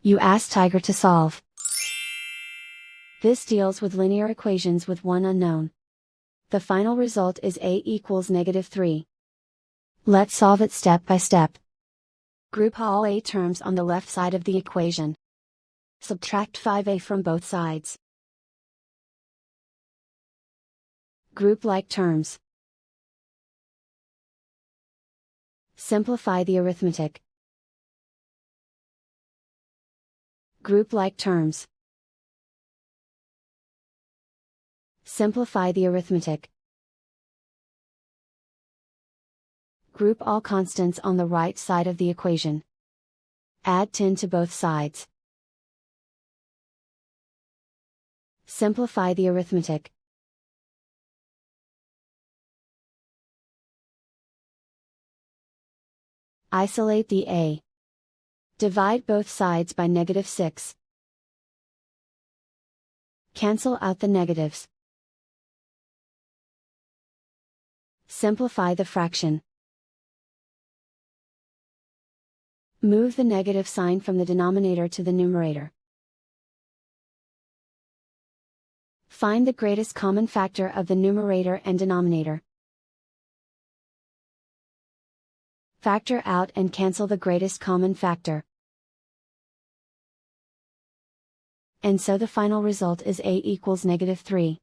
You ask Tiger to solve. This deals with linear equations with one unknown. The final result is a equals -3. Let's solve it step by step. Group all a terms on the left side of the equation. Subtract 5a from both sides. Group like terms. Simplify the arithmetic. Group like terms. Simplify the arithmetic. Group all constants on the right side of the equation. Add 10 to both sides. Simplify the arithmetic. Isolate the a. Divide both sides by -6. Cancel out the negatives. Simplify the fraction. Move the negative sign from the denominator to the numerator. Find the greatest common factor of the numerator and denominator. Factor out and cancel the greatest common factor. And so the final result is a equals -3.